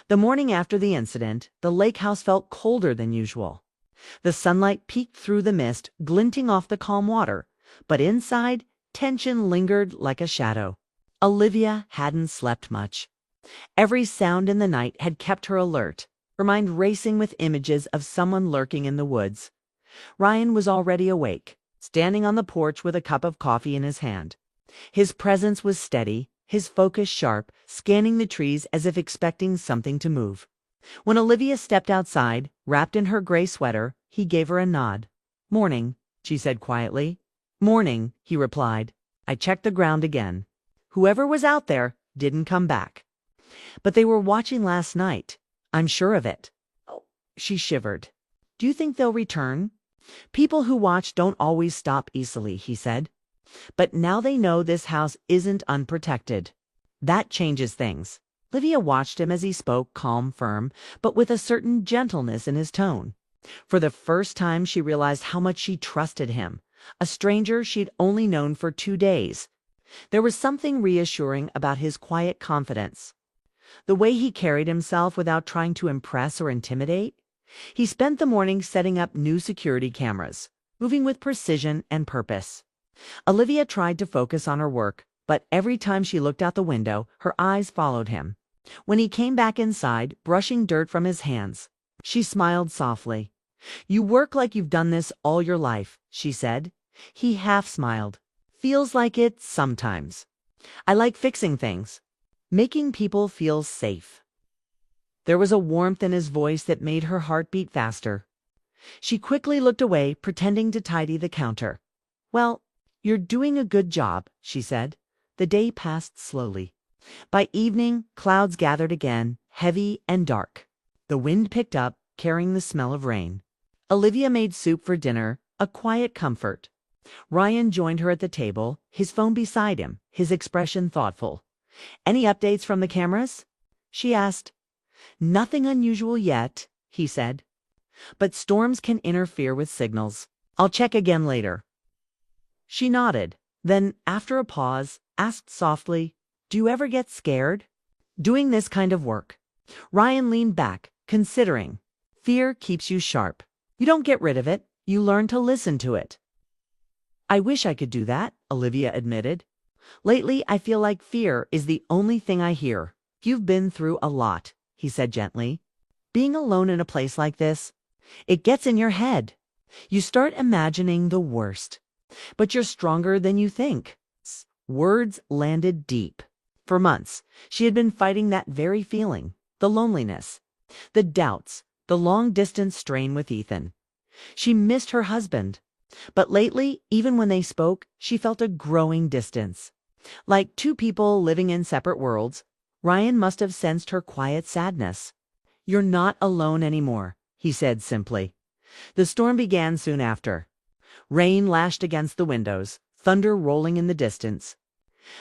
The morning after the incident, the lake house felt colder than usual. The sunlight peeked through the mist, glinting off the calm water, but inside, tension lingered like a shadow. Olivia hadn't slept much. Every sound in the night had kept her alert, her mind racing with images of someone lurking in the woods. Ryan was already awake, standing on the porch with a cup of coffee in his hand. His presence was steady, his focus sharp, scanning the trees as if expecting something to move. When Olivia stepped outside, wrapped in her gray sweater, he gave her a nod. "Morning," she said quietly. "Morning," he replied. I checked the ground again. Whoever was out there didn't come back. But they were watching last night. I'm sure of it. Oh, she shivered. "Do you think they'll return?" "People who watch don't always stop easily," he said. "But now they know this house isn't unprotected. That changes things." Olivia watched him as he spoke, calm, firm, but with a certain gentleness in his tone. For the first time she realized how much she trusted him, a stranger she'd only known for 2 days. There was something reassuring about his quiet confidence. The way he carried himself without trying to impress or intimidate. He spent the morning setting up new security cameras, moving with precision and purpose. Olivia tried to focus on her work, but every time she looked out the window, her eyes followed him. When he came back inside, brushing dirt from his hands, she smiled softly. "You work like you've done this all your life," she said. He half smiled. "Feels like it sometimes. I like fixing things, making people feel safe." There was a warmth in his voice that made her heart beat faster. She quickly looked away, pretending to tidy the counter. "Well, you're doing a good job," she said. The day passed slowly. By evening, clouds gathered again, heavy and dark. The wind picked up, carrying the smell of rain. Olivia made soup for dinner, a quiet comfort. Ryan joined her at the table, his phone beside him, his expression thoughtful. "Any updates from the cameras?" she asked. "Nothing unusual yet," he said. "But storms can interfere with signals. I'll check again later." She nodded, then, after a pause, asked softly, "Do you ever get scared?" "Doing this kind of work." Ryan leaned back, considering. "Fear keeps you sharp. You don't get rid of it, you learn to listen to it." "I wish I could do that," Olivia admitted. "Lately, I feel like fear is the only thing I hear." "You've been through a lot," he said gently. "Being alone in a place like this, it gets in your head. You start imagining the worst. But you're stronger than you think." Words landed deep. For months, she had been fighting that very feeling, the loneliness, the doubts, the long-distance strain with Ethan. She missed her husband. But lately, even when they spoke, she felt a growing distance. Like two people living in separate worlds, Ryan must have sensed her quiet sadness. "You're not alone anymore," he said simply. The storm began soon after. Rain lashed against the windows, thunder rolling in the distance.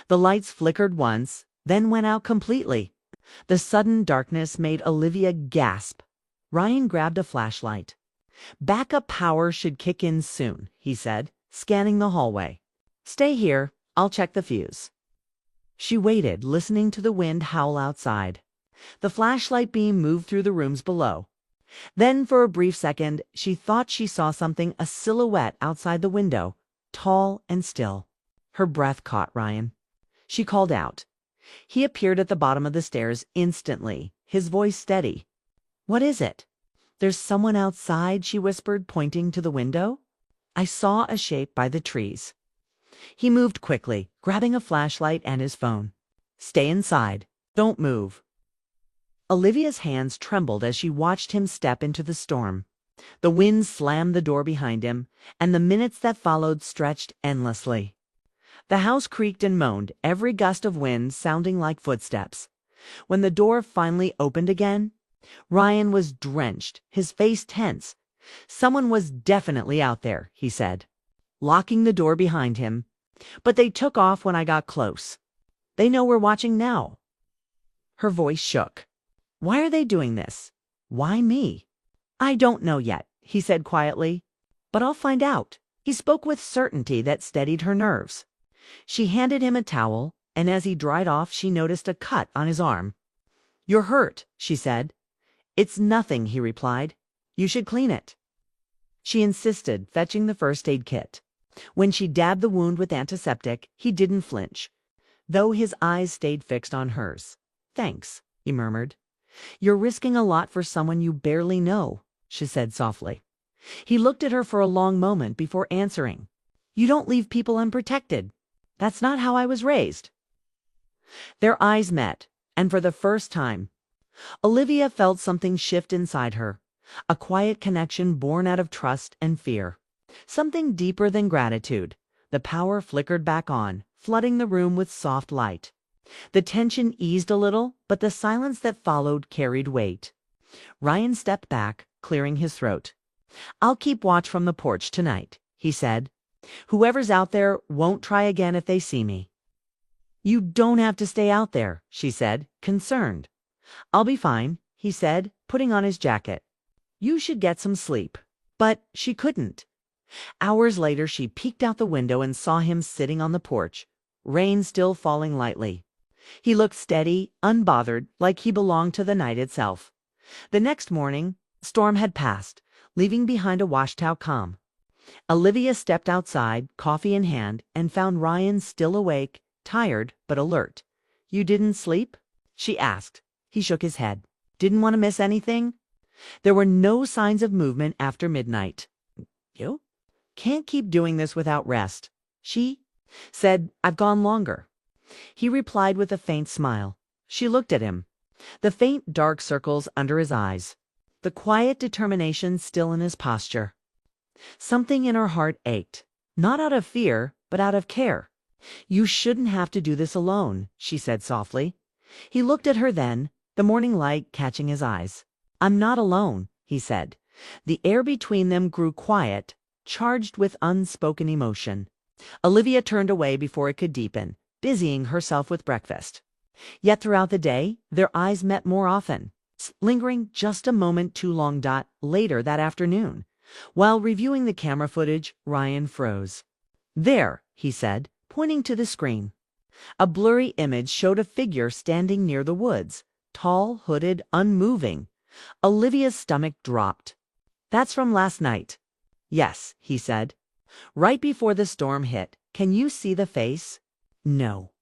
The lights flickered once, then went out completely. The sudden darkness made Olivia gasp. Ryan grabbed a flashlight. "Backup power should kick in soon," he said, scanning the hallway. "Stay here, I'll check the fuse." She waited, listening to the wind howl outside. The flashlight beam moved through the rooms below. Then, for a brief second, she thought she saw something, a silhouette outside the window, tall and still. Her breath caught Ryan. She called out. He appeared at the bottom of the stairs instantly, his voice steady. "What is it?" "There's someone outside," she whispered, pointing to the window. "I saw a shape by the trees." He moved quickly, grabbing a flashlight and his phone. "Stay inside. Don't move." Olivia's hands trembled as she watched him step into the storm. The wind slammed the door behind him, and the minutes that followed stretched endlessly. The house creaked and moaned, every gust of wind sounding like footsteps. When the door finally opened again, Ryan was drenched, his face tense. "Someone was definitely out there," he said, locking the door behind him. "But they took off when I got close. They know we're watching now." Her voice shook. "Why are they doing this? Why me?" "I don't know yet," he said quietly. "But I'll find out." He spoke with certainty that steadied her nerves. She handed him a towel, and as he dried off, she noticed a cut on his arm. "You're hurt," she said. "It's nothing," he replied. "You should clean it." She insisted, fetching the first aid kit. When she dabbed the wound with antiseptic, he didn't flinch, though his eyes stayed fixed on hers. "Thanks," he murmured. "You're risking a lot for someone you barely know," she said softly. He looked at her for a long moment before answering. "You don't leave people unprotected. That's not how I was raised." Their eyes met, and for the first time, Olivia felt something shift inside her, a quiet connection born out of trust and fear. Something deeper than gratitude. The power flickered back on, flooding the room with soft light. The tension eased a little, but the silence that followed carried weight. Ryan stepped back, clearing his throat. "I'll keep watch from the porch tonight," he said. "Whoever's out there won't try again if they see me." "You don't have to stay out there," she said, concerned. "I'll be fine," he said, putting on his jacket. "You should get some sleep." But she couldn't. Hours later, she peeked out the window and saw him sitting on the porch, rain still falling lightly. He looked steady, unbothered, like he belonged to the night itself. The next morning, the storm had passed, leaving behind a washed-out calm. Olivia stepped outside, coffee in hand, and found Ryan still awake, tired but alert. "You didn't sleep?" she asked. He shook his head. "Didn't want to miss anything?" There were no signs of movement after midnight. "You can't keep doing this without rest." She said, "I've gone longer." He replied with a faint smile. She looked at him, the faint dark circles under his eyes, the quiet determination still in his posture. Something in her heart ached, not out of fear, but out of care. "You shouldn't have to do this alone," she said softly. He looked at her then, the morning light catching his eyes. "I'm not alone," he said. The air between them grew quiet, charged with unspoken emotion. Olivia turned away before it could deepen, busying herself with breakfast. Yet throughout the day, their eyes met more often, lingering just a moment too long. Later that afternoon, while reviewing the camera footage, Ryan froze. "There," he said, pointing to the screen. A blurry image showed a figure standing near the woods, tall, hooded, unmoving. Olivia's stomach dropped. "That's from last night." "Yes," he said. "Right before the storm hit. Can you see the face?" "No.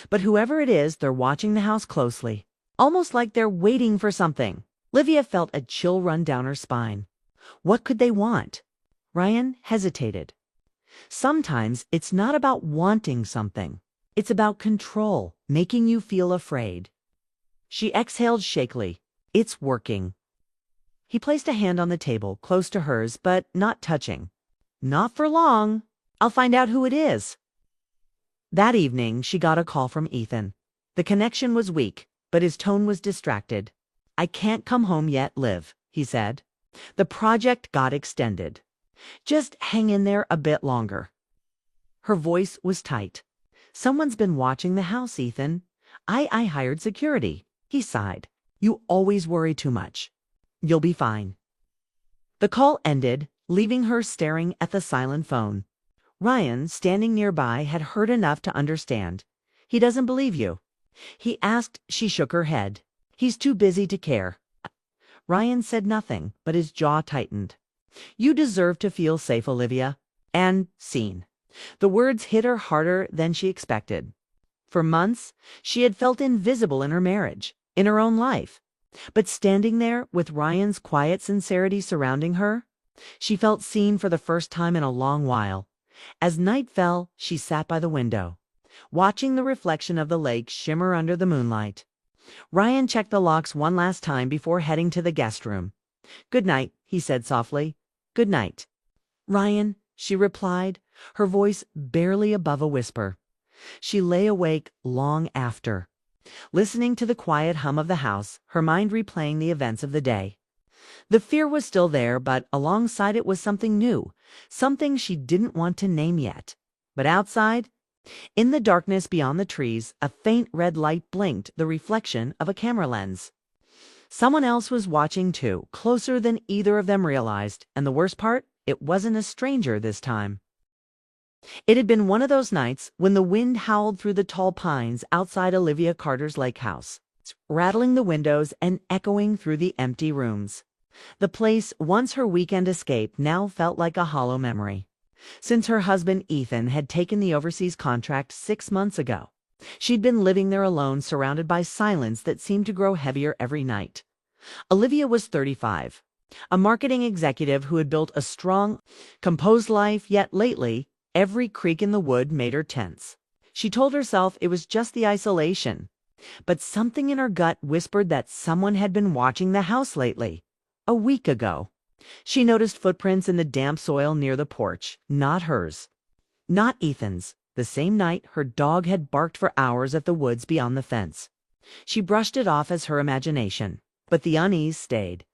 But whoever it is, they're watching the house closely. Almost like they're waiting for something." Olivia felt a chill run down her spine. What could they want? Ryan hesitated. "Sometimes it's not about wanting something. It's about control, making you feel afraid." She exhaled shakily. "It's working." He placed a hand on the table, close to hers, but not touching. "Not for long. I'll find out who it is." That evening, she got a call from Ethan. The connection was weak, but his tone was distracted. "I can't come home yet, Liv," he said. "The project got extended. Just hang in there a bit longer." Her voice was tight. "Someone's been watching the house, Ethan. I hired security." He sighed. "You always worry too much. You'll be fine." The call ended, leaving her staring at the silent phone. Ryan, standing nearby, had heard enough to understand. "He doesn't believe you?" he asked. She shook her head. "He's too busy to care." Ryan said nothing, but his jaw tightened. "You deserve to feel safe, Olivia. And seen." The words hit her harder than she expected. For months, she had felt invisible in her marriage, in her own life. But standing there, with Ryan's quiet sincerity surrounding her, she felt seen for the first time in a long while. As night fell, she sat by the window, watching the reflection of the lake shimmer under the moonlight. Ryan checked the locks one last time before heading to the guest room. "Good night," he said softly. "Good night." "Ryan," she replied, her voice barely above a whisper. She lay awake long after, listening to the quiet hum of the house, her mind replaying the events of the day. The fear was still there, but alongside it was something new, something she didn't want to name yet. But outside, in the darkness beyond the trees, a faint red light blinked, the reflection of a camera lens. Someone else was watching too, closer than either of them realized, and the worst part, it wasn't a stranger this time. It had been one of those nights when the wind howled through the tall pines outside Olivia Carter's lake house. rattling the windows and echoing through the empty rooms. The place, once her weekend escape, now felt like a hollow memory. Since her husband Ethan had taken the overseas contract 6 months ago, she'd been living there alone, surrounded by silence that seemed to grow heavier every night. Olivia was 35, a marketing executive who had built a strong, composed life, yet lately, every creak in the wood made her tense. She told herself it was just the isolation, but something in her gut whispered that someone had been watching the house lately. A week ago, she noticed footprints in the damp soil near the porch, not hers, not Ethan's. The same night, her dog had barked for hours at the woods beyond the fence. She brushed it off as her imagination, but the unease stayed.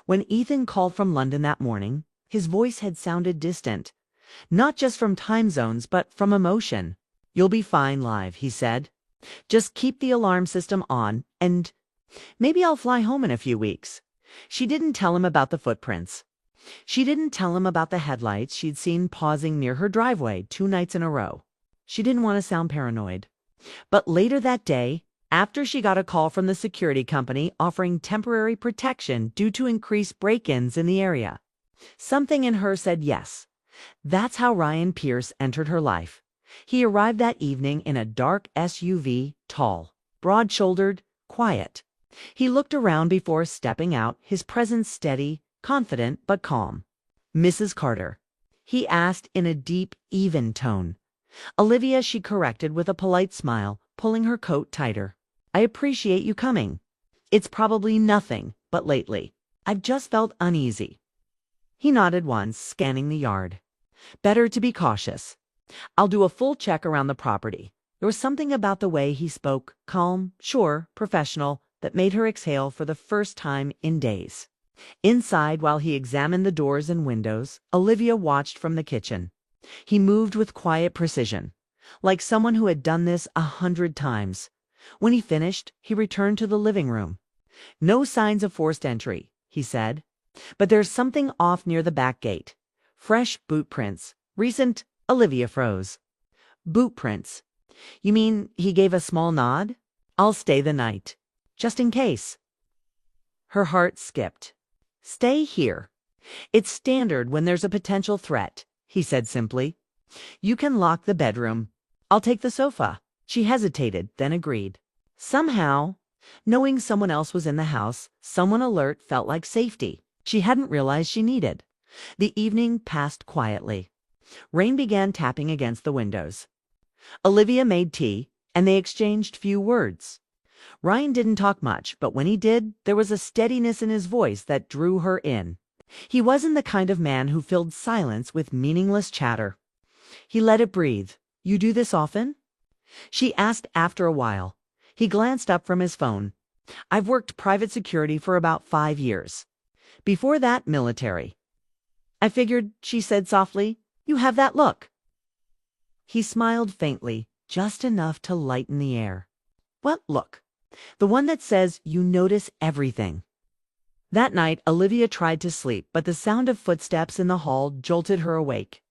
When Ethan called from London that morning, his voice had sounded distant, not just from time zones, but from emotion. "You'll be fine, Live," he said. "Just keep the alarm system on, and maybe I'll fly home in a few weeks." She didn't tell him about the footprints. She didn't tell him about the headlights she'd seen pausing near her driveway 2 nights in a row. She didn't want to sound paranoid. But later that day, after she got a call from the security company offering temporary protection due to increased break-ins in the area, something in her said yes. That's how Ryan Pierce entered her life. He arrived that evening in a dark SUV, tall, broad-shouldered, quiet. He looked around before stepping out, his presence steady, confident, but calm. "Mrs. Carter?" he asked in a deep, even tone. "Olivia," she corrected with a polite smile, pulling her coat tighter. "I appreciate you coming. It's probably nothing, but lately, I've just felt uneasy." He nodded once, scanning the yard. "Better to be cautious. I'll do a full check around the property." There was something about the way he spoke, calm, sure, professional, that made her exhale for the first time in days. Inside, while he examined the doors and windows, Olivia watched from the kitchen. He moved with quiet precision, like someone who had done this 100 times. When he finished, he returned to the living room. "No signs of forced entry," he said. "But there's something off near the back gate. Fresh boot prints. Recent." Olivia froze. "Boot prints? You mean," he gave a small nod, "I'll stay the night. Just in case." Her heart skipped. "Stay here. It's standard when there's a potential threat," he said simply. "You can lock the bedroom. I'll take the sofa." She hesitated, then agreed. Somehow, knowing someone else was in the house, someone alert, felt like safety she hadn't realized she needed. The evening passed quietly. Rain began tapping against the windows. Olivia made tea, and they exchanged few words. Ryan didn't talk much, but when he did, there was a steadiness in his voice that drew her in. He wasn't the kind of man who filled silence with meaningless chatter. He let it breathe. "You do this often?" she asked after a while. He glanced up from his phone. "I've worked private security for about 5 years. Before that, military." "I figured," she said softly. "You have that look." He smiled faintly, just enough to lighten the air. "What look?" "The one that says you notice everything." That night, Olivia tried to sleep, but the sound of footsteps in the hall jolted her awake.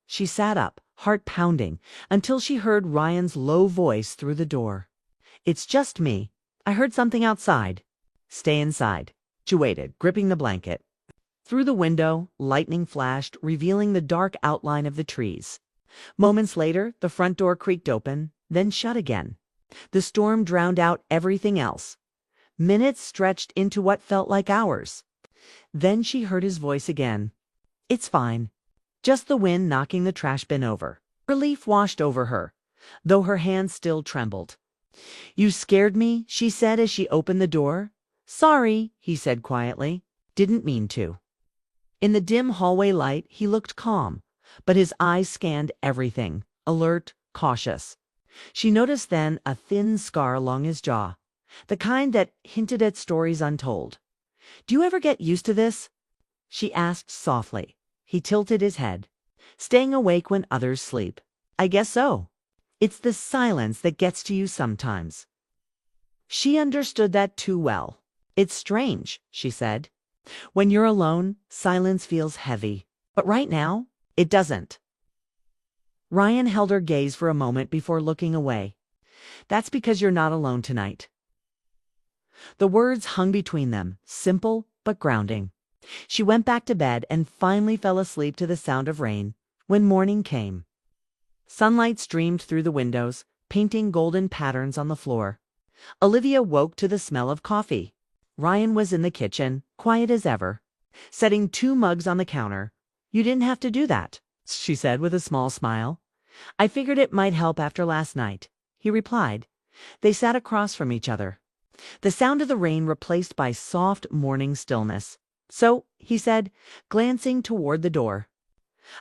She sat up, heart pounding, until she heard Ryan's low voice through the door. "It's just me. I heard something outside." "Stay inside." She waited, gripping the blanket. Through the window, lightning flashed, revealing the dark outline of the trees. Moments later, the front door creaked open, then shut again. The storm drowned out everything else. Minutes stretched into what felt like hours. Then she heard his voice again. "It's fine. Just the wind knocking the trash bin over." Relief washed over her, though her hands still trembled. "You scared me," she said as she opened the door. "Sorry," he said quietly. "Didn't mean to." In the dim hallway light, he looked calm, but his eyes scanned everything, alert, cautious. She noticed then a thin scar along his jaw, the kind that hinted at stories untold. "Do you ever get used to this?" she asked softly. He tilted his head. "Staying awake when others sleep. I guess so. It's the silence that gets to you sometimes." She understood that too well. "It's strange," she said. "When you're alone, silence feels heavy. But right now, it doesn't." Ryan held her gaze for a moment before looking away. "That's because you're not alone tonight." The words hung between them, simple but grounding. She went back to bed and finally fell asleep to the sound of rain when morning came. Sunlight streamed through the windows, painting golden patterns on the floor. Olivia woke to the smell of coffee. Ryan was in the kitchen, quiet as ever, setting 2 mugs on the counter. "You didn't have to do that," she said with a small smile. "I figured it might help after last night," he replied. They sat across from each other, the sound of the rain replaced by soft morning stillness. "So," he said, glancing toward the door,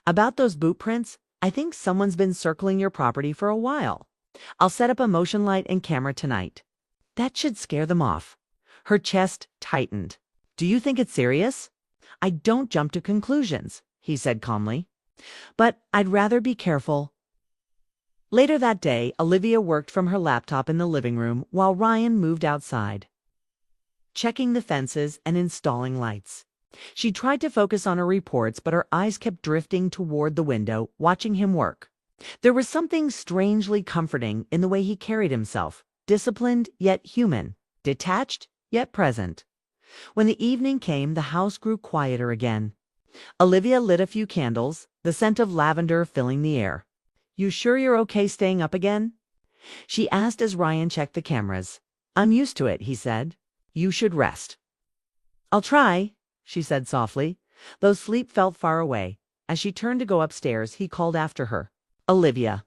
"about those boot prints, I think someone's been circling your property for a while. I'll set up a motion light and camera tonight. That should scare them off." Her chest tightened. "Do you think it's serious?" "I don't jump to conclusions," he said calmly. "But I'd rather be careful." Later that day, Olivia worked from her laptop in the living room while Ryan moved outside, checking the fences and installing lights. She tried to focus on her reports, but her eyes kept drifting toward the window, watching him work. There was something strangely comforting in the way he carried himself, disciplined yet human, detached yet present. When the evening came, the house grew quieter again. Olivia lit a few candles, the scent of lavender filling the air. "You sure you're okay staying up again?" she asked as Ryan checked the cameras. "I'm used to it," he said. "You should rest." "I'll try," she said softly, though sleep felt far away. As she turned to go upstairs, he called after her, "Olivia."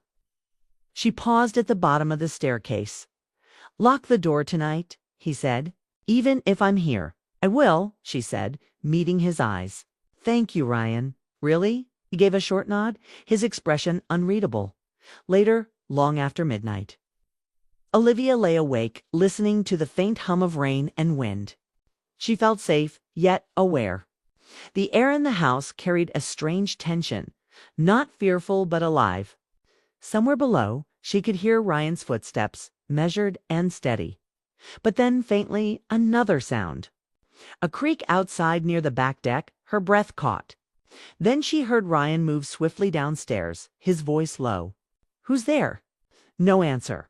She paused at the bottom of the staircase. "Lock the door tonight," he said. "Even if I'm here." "I will," she said, meeting his eyes. "Thank you, Ryan." "Really?" He gave a short nod, his expression unreadable. Later, long after midnight, Olivia lay awake, listening to the faint hum of rain and wind. She felt safe, yet aware. The air in the house carried a strange tension, not fearful but alive. Somewhere below, she could hear Ryan's footsteps, measured and steady. But then, faintly, another sound. A creak outside near the back deck, her breath caught. Then she heard Ryan move swiftly downstairs, his voice low. "Who's there?" No answer.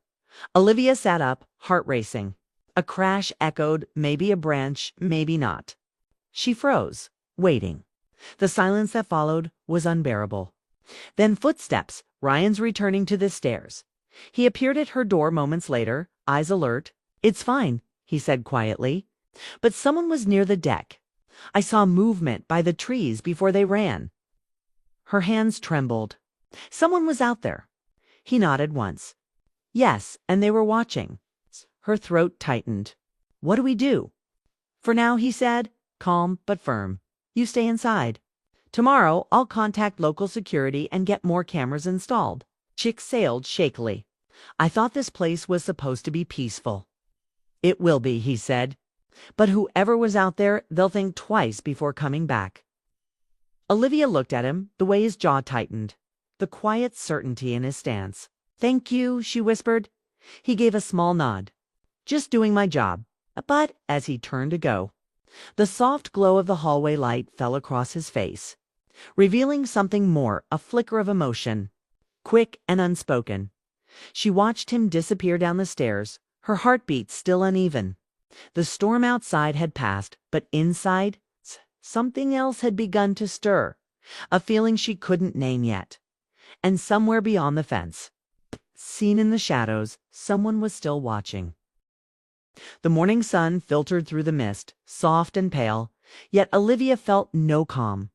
Olivia sat up, heart racing. A crash echoed, maybe a branch, maybe not. She froze, waiting. The silence that followed was unbearable. Then footsteps, Ryan's returning to the stairs. He appeared at her door moments later, eyes alert. "It's fine," he said quietly. "But someone was near the deck. I saw movement by the trees before they ran." Her hands trembled. "Someone was out there." He nodded once. "Yes, and they were watching." Her throat tightened. "What do we do?" "For now," he said, calm but firm, "you stay inside. Tomorrow I'll contact local security and get more cameras installed." She exhaled shakily. "I thought this place was supposed to be peaceful." "It will be," he said. "But whoever was out there, they'll think twice before coming back." Olivia looked at him, the way his jaw tightened, the quiet certainty in his stance. "Thank you," she whispered. He gave a small nod. "Just doing my job." But as he turned to go, the soft glow of the hallway light fell across his face, revealing something more, a flicker of emotion, quick and unspoken. She watched him disappear down the stairs, her heartbeat still uneven. The storm outside had passed, but inside, something else had begun to stir, a feeling she couldn't name yet. And somewhere beyond the fence, seen in the shadows, someone was still watching. The morning sun filtered through the mist, soft and pale, yet Olivia felt no calm.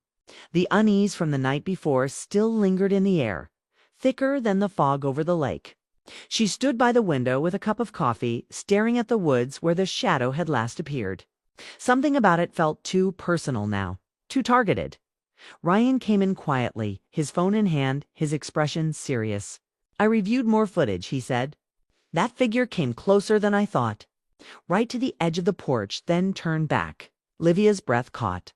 The unease from the night before still lingered in the air, thicker than the fog over the lake. She stood by the window with a cup of coffee, staring at the woods where the shadow had last appeared. Something about it felt too personal now, too targeted. Ryan came in quietly, his phone in hand, his expression serious. "I reviewed more footage," he said. "That figure came closer than I thought. Right to the edge of the porch, then turned back." Olivia's breath caught.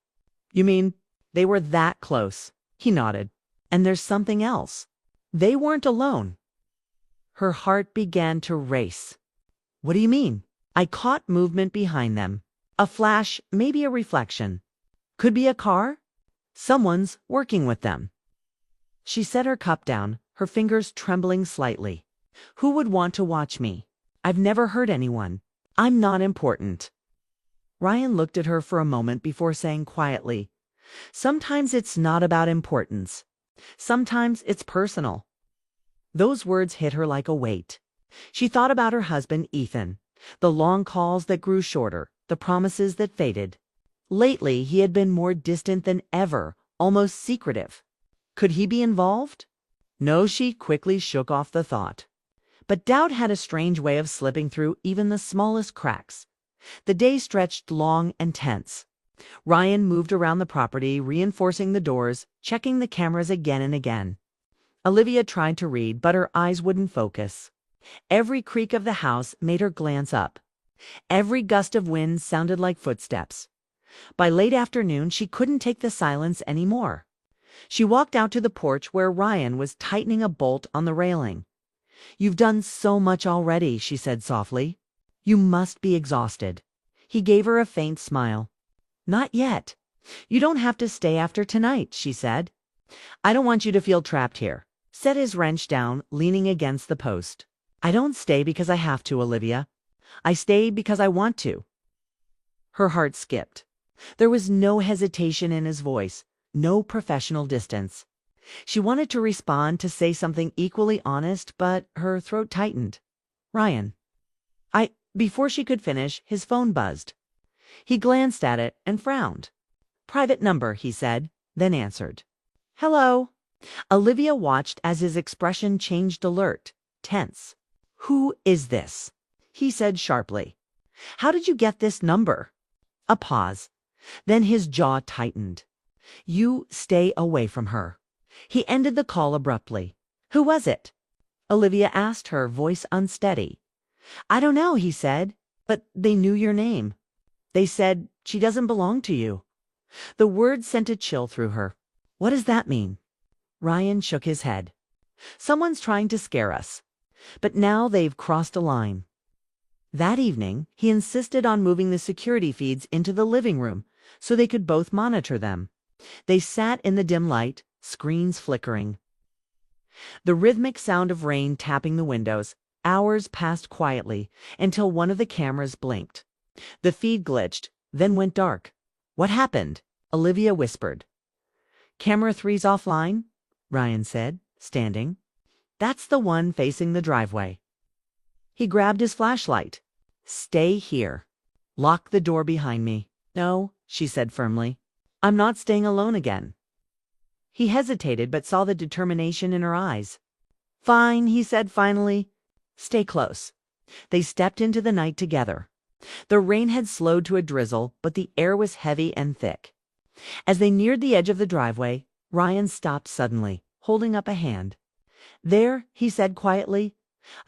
"You mean they were that close?" He nodded. "And there's something else. They weren't alone." Her heart began to race. "What do you mean?" "I caught movement behind them. A flash, maybe a reflection. Could be a car. Someone's working with them." She set her cup down, her fingers trembling slightly. "Who would want to watch me? I've never hurt anyone. I'm not important. Ryan looked at her for a moment before saying quietly, "Sometimes it's not about importance. Sometimes it's personal." Those words hit her like a weight. She thought about her husband, Ethan, the long calls that grew shorter, the promises that faded. Lately, he had been more distant than ever, almost secretive. Could he be involved? No, she quickly shook off the thought. But doubt had a strange way of slipping through even the smallest cracks. The day stretched long and tense. Ryan moved around the property, reinforcing the doors, checking the cameras again and again. Olivia tried to read, but her eyes wouldn't focus. Every creak of the house made her glance up. Every gust of wind sounded like footsteps. By late afternoon, she couldn't take the silence anymore. She walked out to the porch where Ryan was tightening a bolt on the railing. "You've done so much already," she said softly. "You must be exhausted." He gave her a faint smile. "Not yet. You don't have to stay after tonight," she said. "I don't want you to feel trapped here." Set his wrench down, leaning against the post. "I don't stay because I have to, Olivia. I stay because I want to." Her heart skipped. There was no hesitation in his voice, no professional distance. She wanted to respond, to say something equally honest, but her throat tightened. "Ryan." Before she could finish, his phone buzzed. He glanced at it and frowned. "Private number," he said, then answered. "Hello." Olivia watched as his expression changed, alert, tense. "Who is this?" he said sharply. "How did you get this number?" A pause. Then his jaw tightened. "You stay away from her." He ended the call abruptly. "Who was it?" Olivia asked, her voice unsteady. "I don't know," he said, "but they knew your name. They said she doesn't belong to you." The word sent a chill through her. "What does that mean?" Ryan shook his head. "Someone's trying to scare us. But now they've crossed a line." That evening, he insisted on moving the security feeds into the living room so they could both monitor them. They sat in the dim light, screens flickering. The rhythmic sound of rain tapping the windows. Hours passed quietly until one of the cameras blinked. The feed glitched, then went dark. "What happened?" Olivia whispered. "Camera 3's offline," Ryan said, standing. "That's the one facing the driveway." He grabbed his flashlight. "Stay here. Lock the door behind me." "No," she said firmly. "I'm not staying alone again." He hesitated but saw the determination in her eyes. "Fine," he said finally. "Stay close." They stepped into the night together. The rain had slowed to a drizzle, but the air was heavy and thick. As they neared the edge of the driveway, Ryan stopped suddenly, holding up a hand. "There," he said quietly.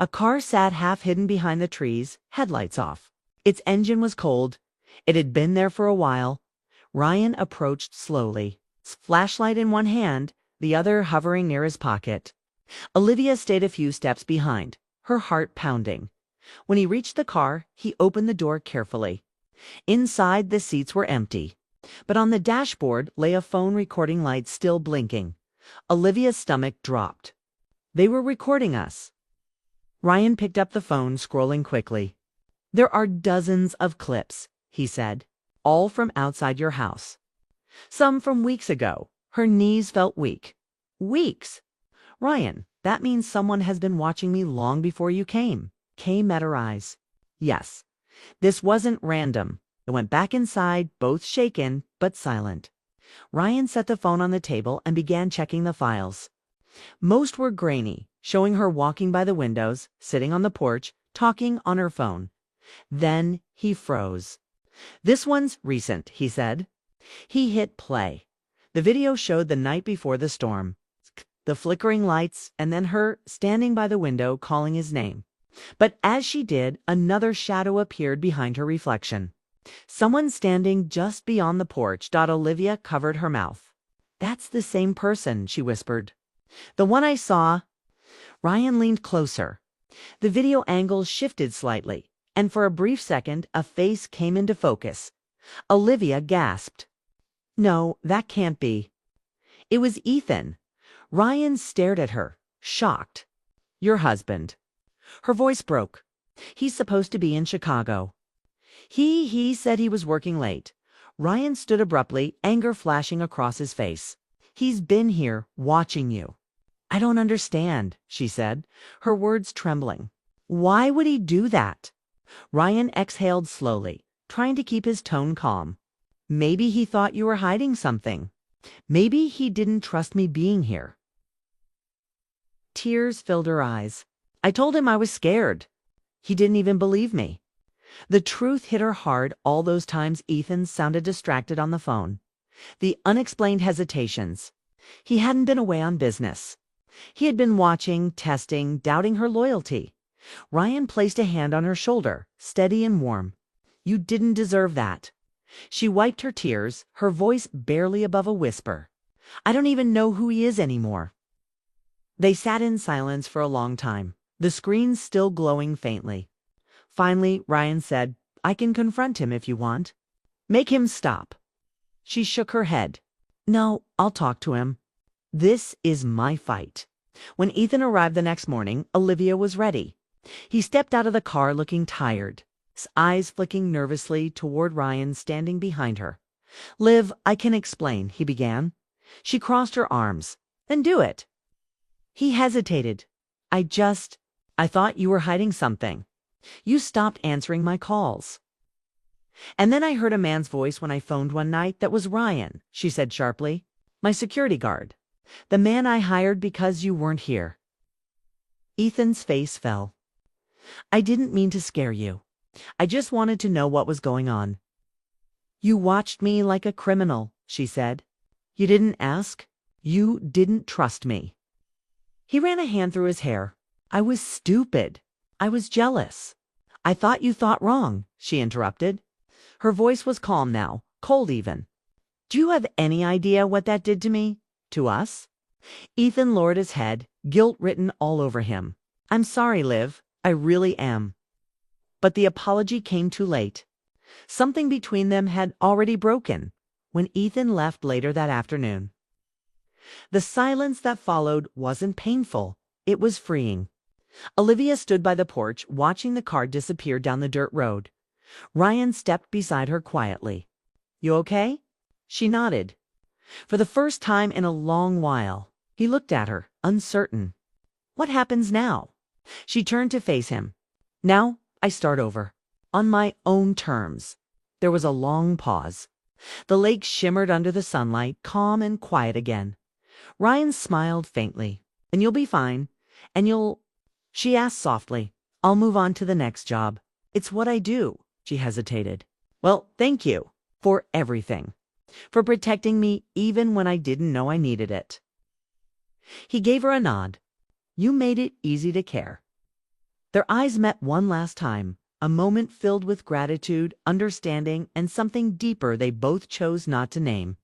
A car sat half hidden behind the trees, headlights off. Its engine was cold. It had been there for a while. Ryan approached slowly, his flashlight in one hand, the other hovering near his pocket. Olivia stayed a few steps behind, her heart pounding. When he reached the car, he opened the door carefully. Inside, the seats were empty, but on the dashboard lay a phone recording light still blinking. Olivia's stomach dropped. "They were recording us." Ryan picked up the phone, scrolling quickly. "There are dozens of clips," he said, "all from outside your house. Some from weeks ago." Her knees felt weak. "Weeks? Ryan, that means someone has been watching me long before you came." Kay met her eyes. "Yes, this wasn't random." They went back inside, both shaken but silent. Ryan set the phone on the table and began checking the files. Most were grainy, showing her walking by the windows, sitting on the porch, talking on her phone. Then he froze. "This one's recent," he said. He hit play. The video showed the night before the storm, the flickering lights, and then her standing by the window calling his name. But as she did, another shadow appeared behind her reflection. Someone standing just beyond the porch. Olivia covered her mouth. "That's the same person," she whispered. "The one I saw." Ryan leaned closer. The video angle shifted slightly, and for a brief second, a face came into focus. Olivia gasped. "No, that can't be." It was Ethan. Ryan stared at her, shocked. "Your husband." Her voice broke. "He's supposed to be in Chicago." He said he was working late. Ryan stood abruptly, anger flashing across his face. He's been here, watching you. I don't understand, she said, her words trembling. Why would he do that? Ryan exhaled slowly, trying to keep his tone calm. Maybe he thought you were hiding something. Maybe he didn't trust me being here. Tears filled her eyes. I told him I was scared. He didn't even believe me. The truth hit her hard all those times Ethan sounded distracted on the phone. The unexplained hesitations. He hadn't been away on business. He had been watching, testing, doubting her loyalty. Ryan placed a hand on her shoulder, steady and warm. You didn't deserve that. She wiped her tears, her voice barely above a whisper. I don't even know who he is anymore. They sat in silence for a long time, the screen still glowing faintly. Finally, Ryan said, I can confront him if you want. Make him stop. She shook her head. No, I'll talk to him. This is my fight. When Ethan arrived the next morning, Olivia was ready. He stepped out of the car looking tired, his eyes flicking nervously toward Ryan standing behind her. Liv, I can explain, he began. She crossed her arms. Then do it. He hesitated. I thought you were hiding something. You stopped answering my calls. And then I heard a man's voice when I phoned one night that was Ryan, she said sharply. My security guard. The man I hired because you weren't here. Ethan's face fell. I didn't mean to scare you. I just wanted to know what was going on. You watched me like a criminal, she said. You didn't ask. You didn't trust me. He ran a hand through his hair. I was stupid. I was jealous. I thought you thought wrong, she interrupted. Her voice was calm now, cold even. Do you have any idea what that did to me? To us? Ethan lowered his head, guilt written all over him. I'm sorry, Liv. I really am. But the apology came too late. Something between them had already broken when Ethan left later that afternoon. The silence that followed wasn't painful. It was freeing. Olivia stood by the porch, watching the car disappear down the dirt road. Ryan stepped beside her quietly. You okay? She nodded. For the first time in a long while, he looked at her, uncertain. What happens now? She turned to face him. Now I start over. On my own terms. There was a long pause. The lake shimmered under the sunlight, calm and quiet again. Ryan smiled faintly. And you'll be fine. And you'll... She asked softly. I'll move on to the next job. It's what I do. She hesitated. Well, thank you. For everything. For protecting me even when I didn't know I needed it. He gave her a nod. You made it easy to care. Their eyes met one last time, a moment filled with gratitude, understanding, and something deeper they both chose not to name.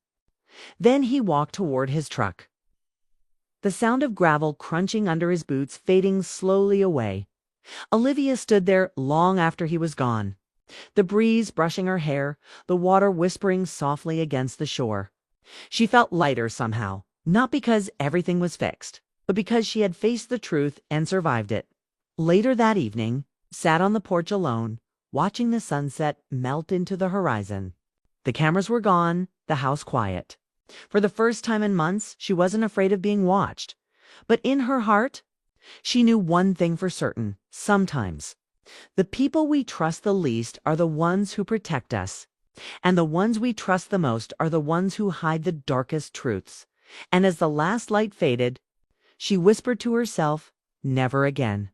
Then he walked toward his truck. The sound of gravel crunching under his boots fading slowly away. Olivia stood there long after he was gone. The breeze brushing her hair, the water whispering softly against the shore. She felt lighter somehow, not because everything was fixed, but because she had faced the truth and survived it. Later that evening, sat on the porch alone, watching the sunset melt into the horizon. The cameras were gone, the house quiet. For the first time in months, she wasn't afraid of being watched. But in her heart, she knew one thing for certain, sometimes. The people we trust the least are the ones who protect us. And the ones we trust the most are the ones who hide the darkest truths. And as the last light faded, she whispered to herself, never again.